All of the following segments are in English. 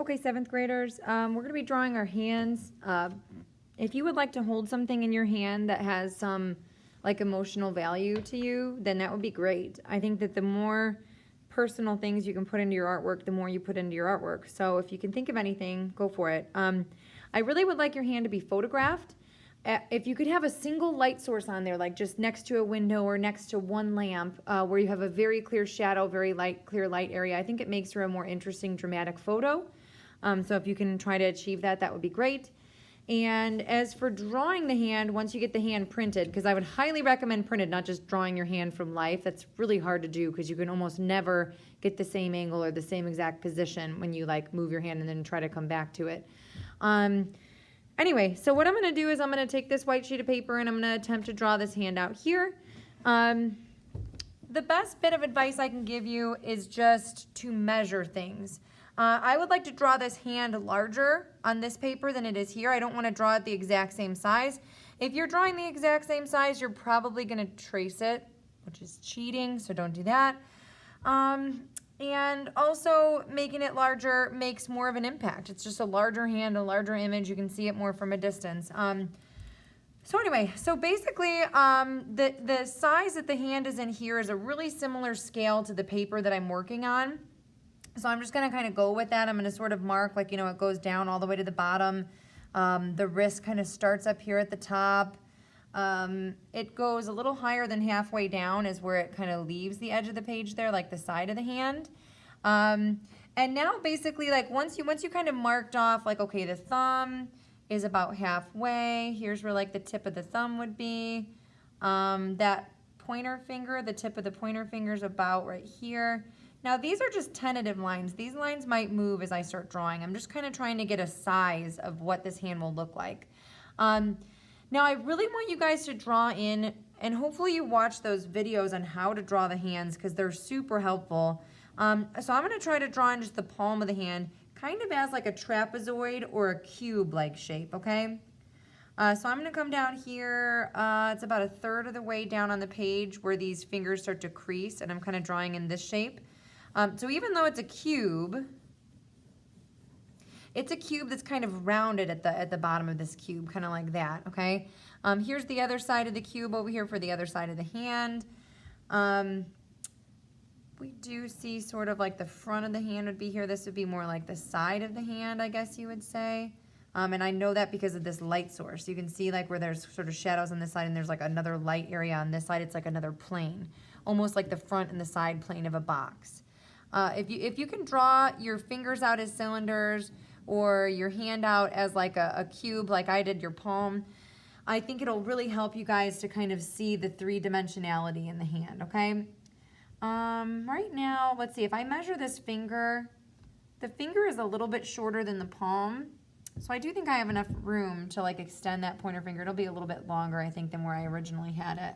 Okay, seventh graders, we're going to be drawing our hands. If you would like to hold something in your hand that has some like emotional value to you, then that would be great. I think that the more personal things you can put into your artwork, the more you put into your artwork. So if you can think of anything, go for it. I really would like your hand to be photographed. If you could have a single light source on there, like just next to a window or next to one lamp, where you have a very clear shadow, very light, clear light area, I think it makes for a more interesting, dramatic photo. So if you can try to achieve that, that would be great. And as for drawing the hand, once you get the hand printed, because I would highly recommend printed, not just drawing your hand from life. That's really hard to do because you can almost never get the same angle or the same exact position when you like move your hand and then try to come back to it. Anyway, so what I'm going to do is I'm going to take this white sheet of paper and I'm going to attempt to draw this hand out here. The best bit of advice I can give you is just to measure things. I would like to draw this hand larger on this paper than it is here. I don't want to draw it the exact same size. If you're drawing the exact same size, you're probably going to trace it, which is cheating, so don't do that. And also making it larger makes more of an impact. It's just a larger hand, a larger image. You can see it more from a distance. So anyway, so basically the size that the hand is in here is a really similar scale to the paper that I'm working on. So I'm just going to kind of go with that. I'm going to sort of mark like, you know, it goes down all the way to the bottom. The wrist kind of starts up here at the top. It goes a little higher than halfway down is where it kind of leaves the edge of the page there, like the side of the hand. And now basically like once you kind of marked off like, okay, the thumb is about halfway. Here's where like the tip of the thumb would be. That pointer finger, the tip of the pointer finger is about right here. Now these are just tentative lines. These lines might move as I start drawing. I'm just kind of trying to get a size of what this hand will look like. Now I really want you guys to draw in, and hopefully you watch those videos on how to draw the hands because they're super helpful. So I'm going to try to draw in just the palm of the hand, kind of as like a trapezoid or a cube-like shape, okay? So I'm going to come down here. It's about a third of the way down on the page where these fingers start to crease, and I'm kind of drawing in this shape. So even though it's a cube that's kind of rounded at the bottom of this cube, kind of like that, okay? Here's the other side of the cube over here for the other side of the hand. We do see sort of like the front of the hand would be here. This would be more like the side of the hand, I guess you would say. And I know that because of this light source. You can see like where there's sort of shadows on this side and there's like another light area on this side. It's like another plane, almost like the front and the side plane of a box. If you can draw your fingers out as cylinders or your hand out as like a cube like I did your palm, I think it'll really help you guys to kind of see the three-dimensionality in the hand, okay? Right now, let's see, if I measure this finger, the finger is a little bit shorter than the palm, so I do think I have enough room to like extend that pointer finger. It'll be a little bit longer, I think, than where I originally had it.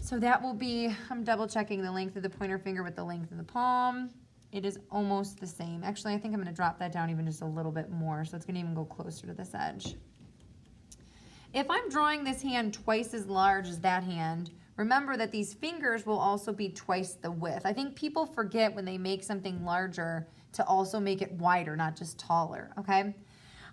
So that will be, I'm double checking the length of the pointer finger with the length of the palm. It is almost the same. Actually, I think I'm going to drop that down even just a little bit more, so it's going to even go closer to this edge. If I'm drawing this hand twice as large as that hand, remember that these fingers will also be twice the width. I think people forget when they make something larger to also make it wider, not just taller, okay?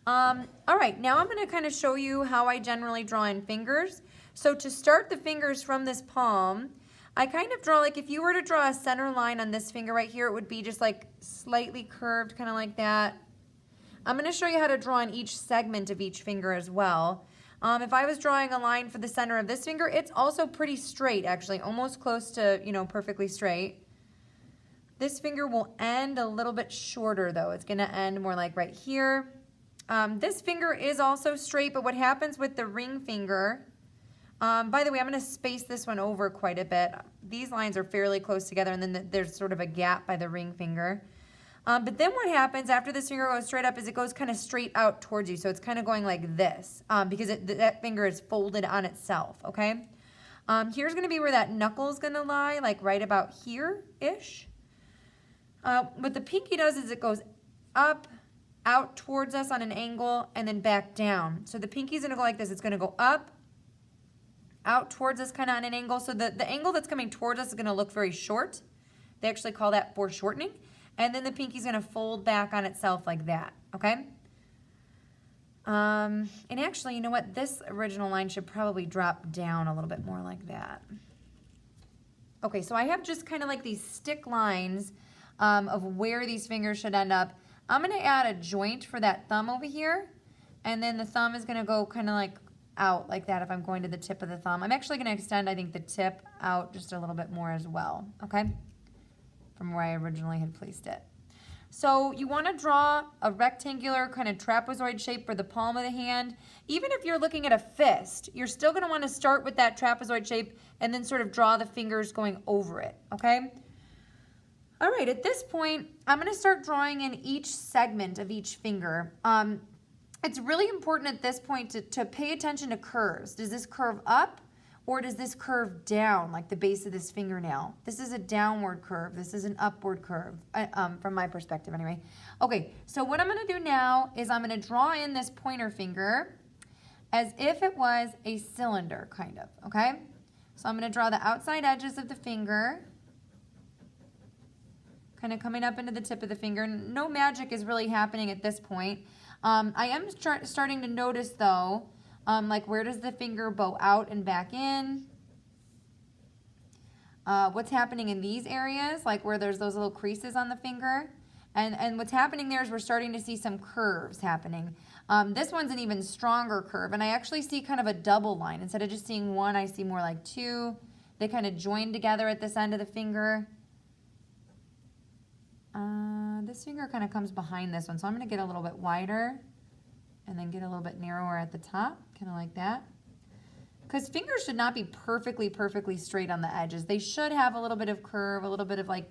All right, now I'm going to kind of show you how I generally draw in fingers. So to start the fingers from this palm, I kind of draw like if you were to draw a center line on this finger right here, it would be just like slightly curved, kind of like that. I'm going to show you how to draw in each segment of each finger as well. If I was drawing a line for the center of this finger, it's also pretty straight, actually, almost close to, you know, perfectly straight. This finger will end a little bit shorter, though. It's going to end more like right here. This finger is also straight, but what happens with the ring finger, by the way, I'm going to space this one over quite a bit. These lines are fairly close together, and then there's sort of a gap by the ring finger. But then what happens after this finger goes straight up is it goes kind of straight out towards you. So it's kind of going like this because that finger is folded on itself, okay? Here's going to be where that knuckle is going to lie, like right about here-ish. What the pinky does is it goes up, out towards us on an angle, and then back down. So the pinky is going to go like this. It's going to go up, out towards us kind of on an angle. So the angle that's coming towards us is going to look very short. They actually call that foreshortening. and then the pinky's gonna fold back on itself like that, okay? And actually, you know what? This original line should probably drop down a little bit more like that. Okay, so I have just kind of like these stick lines of where these fingers should end up. I'm gonna add a joint for that thumb over here, and then the thumb is gonna go kind of like out like that if I'm going to the tip of the thumb. I'm actually gonna extend, I think, the tip out just a little bit more as well, okay? From where I originally had placed it. So you want to draw a rectangular kind of trapezoid shape for the palm of the hand. Even if you're looking at a fist, you're still going to want to start with that trapezoid shape and then sort of draw the fingers going over it, okay? All right, at this point, I'm going to start drawing in each segment of each finger. It's really important at this point to pay attention to curves. Does this curve up? Or does this curve down, like the base of this fingernail? This is a downward curve. This is an upward curve, from my perspective anyway. Okay, so what I'm gonna do now is I'm gonna draw in this pointer finger as if it was a cylinder, kind of, okay? So I'm gonna draw the outside edges of the finger, kind of coming up into the tip of the finger. No magic is really happening at this point. I am starting to notice though, like where does the finger bow out and back in? What's happening in these areas, like where there's those little creases on the finger? And what's happening there is we're starting to see some curves happening. This one's an even stronger curve, and I actually see kind of a double line. Instead of just seeing one, I see more like two. They kind of join together at this end of the finger. This finger kind of comes behind this one, so I'm going to get a little bit wider and then get a little bit narrower at the top, kind of like that. Because fingers should not be perfectly straight on the edges. They should have a little bit of curve, a little bit of like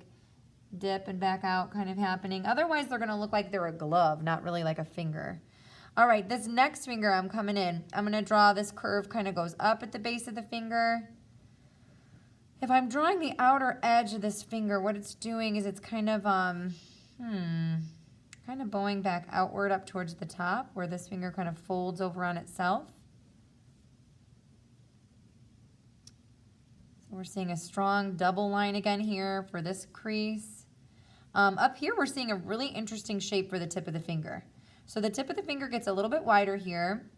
dip and back out kind of happening. Otherwise, they're going to look like they're a glove, not really like a finger. All right, this next finger I'm coming in. I'm going to draw this curve kind of goes up at the base of the finger. If I'm drawing the outer edge of this finger, what it's doing is it's kind of, kind of bowing back outward up towards the top where this finger kind of folds over on itself. So we're seeing a strong double line again here for this crease. Up here we're seeing a really interesting shape for the tip of the finger. So the tip of the finger gets a little bit wider here.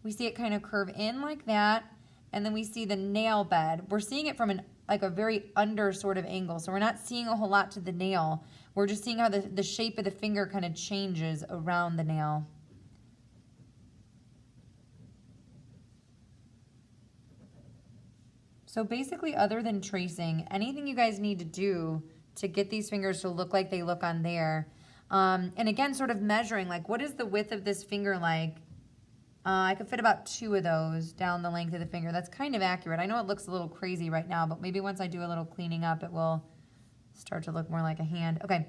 We see it kind of curve in like that, and then we see the nail bed. We're seeing it from like a very under sort of angle. So we're not seeing a whole lot to the nail. We're just seeing how the shape of the finger kind of changes around the nail. So basically, other than tracing, anything you guys need to do to get these fingers to look like they look on there. And again, sort of measuring, like what is the width of this finger like? I could fit about 2 of those down the length of the finger. That's kind of accurate. I know it looks a little crazy right now, but maybe once I do a little cleaning up, it will start to look more like a hand. Okay,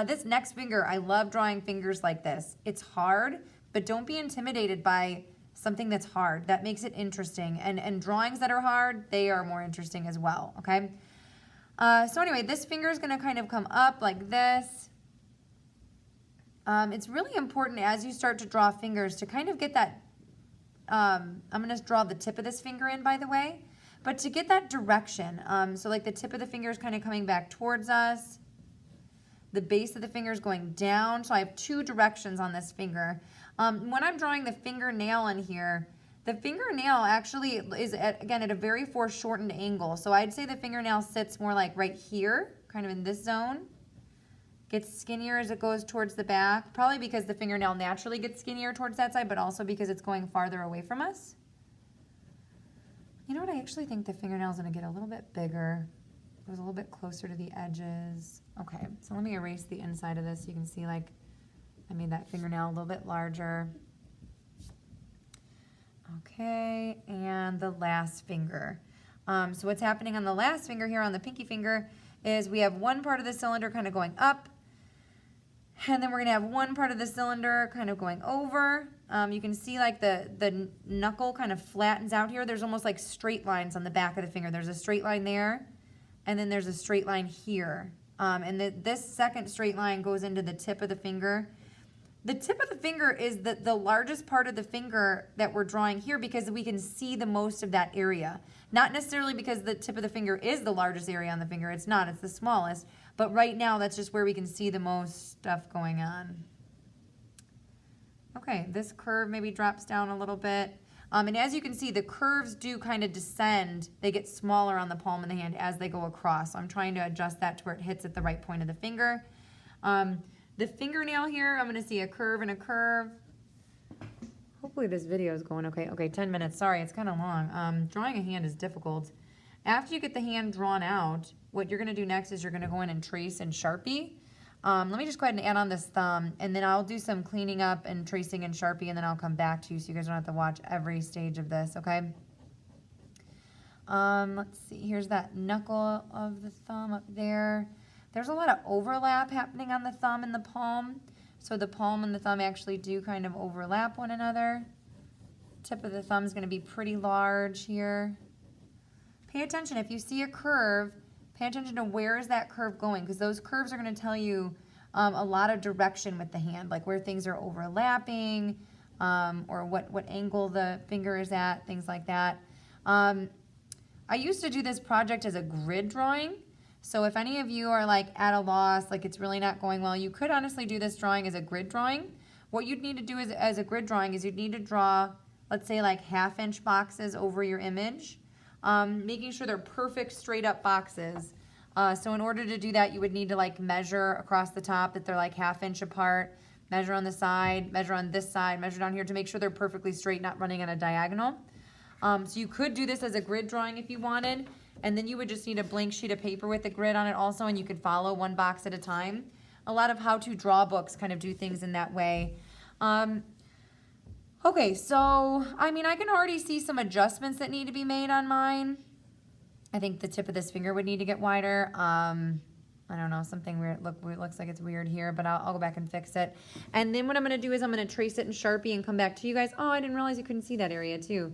this next finger, I love drawing fingers like this. It's hard, but don't be intimidated by something that's hard. That makes it interesting. And drawings that are hard, they are more interesting as well, okay? So anyway, this finger is gonna kind of come up like this. It's really important as you start to draw fingers to kind of get that, I'm gonna draw the tip of this finger in, by the way, but to get that direction, so like the tip of the finger is kind of coming back towards us, the base of the finger is going down, so I have 2 directions on this finger. When I'm drawing the fingernail in here, the fingernail actually is, again, at a very foreshortened angle, so I'd say the fingernail sits more like right here, kind of in this zone. Gets skinnier as it goes towards the back, probably because the fingernail naturally gets skinnier towards that side, but also because it's going farther away from us. You know what, I actually think the fingernail's gonna get a little bit bigger. It was a little bit closer to the edges. Okay, so let me erase the inside of this so you can see like I made that fingernail a little bit larger. Okay, and the last finger. So what's happening on the last finger here on the pinky finger is we have one part of the cylinder kind of going up, and then we're gonna have one part of the cylinder kind of going over. You can see like the knuckle kind of flattens out here. There's almost like straight lines on the back of the finger. There's a straight line there, and then there's a straight line here. And this second straight line goes into the tip of the finger. The tip of the finger is the largest part of the finger that we're drawing here because we can see the most of that area. Not necessarily because the tip of the finger is the largest area on the finger. It's not. It's the smallest. But right now, that's just where we can see the most stuff going on. Okay, this curve maybe drops down a little bit. And as you can see, the curves do kind of descend. They get smaller on the palm of the hand as they go across. So I'm trying to adjust that to where it hits at the right point of the finger. The fingernail here, I'm going to see a curve and a curve. Hopefully this video is going okay. Okay, 10 minutes. Sorry, it's kind of long. Drawing a hand is difficult. After you get the hand drawn out, what you're going to do next is you're going to go in and trace in Sharpie. Let me just go ahead and add on this thumb, and then I'll do some cleaning up and tracing in Sharpie, and then I'll come back to you so you guys don't have to watch every stage of this, okay? Let's see. Here's that knuckle of the thumb up there. There's a lot of overlap happening on the thumb and the palm. So the palm and the thumb actually do kind of overlap one another. Tip of the thumb is going to be pretty large here. Pay attention. If you see a curve, pay attention to where is that curve going, because those curves are going to tell you a lot of direction with the hand, like where things are overlapping or what angle the finger is at, things like that. I used to do this project as a grid drawing. So if any of you are like at a loss, like it's really not going well, you could honestly do this drawing as a grid drawing. What you'd need to do as a grid drawing is you'd need to draw, let's say like 1/2 inch boxes over your image, making sure they're perfect straight up boxes. So in order to do that, you would need to like measure across the top that they're like 1/2 inch apart, measure on the side, measure on this side, measure down here to make sure they're perfectly straight, not running on a diagonal. So you could do this as a grid drawing if you wanted. And then you would just need a blank sheet of paper with a grid on it also, and you could follow one box at a time. A lot of how to draw books kind of do things in that way. Okay, so, I mean, I can already see some adjustments that need to be made on mine. I think the tip of this finger would need to get wider. I don't know, something weird. It looks like it's weird here, but I'll go back and fix it. And then what I'm going to do is I'm going to trace it in Sharpie and come back to you guys. Oh, I didn't realize you couldn't see that area too.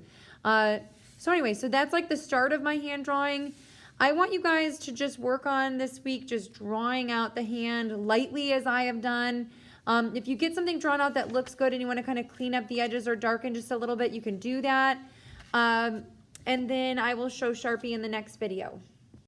So anyway, so that's like the start of my hand drawing. I want you guys to just work on this week, just drawing out the hand lightly as I have done. If you get something drawn out that looks good and you want to kind of clean up the edges or darken just a little bit, you can do that. And then I will show Sharpie in the next video.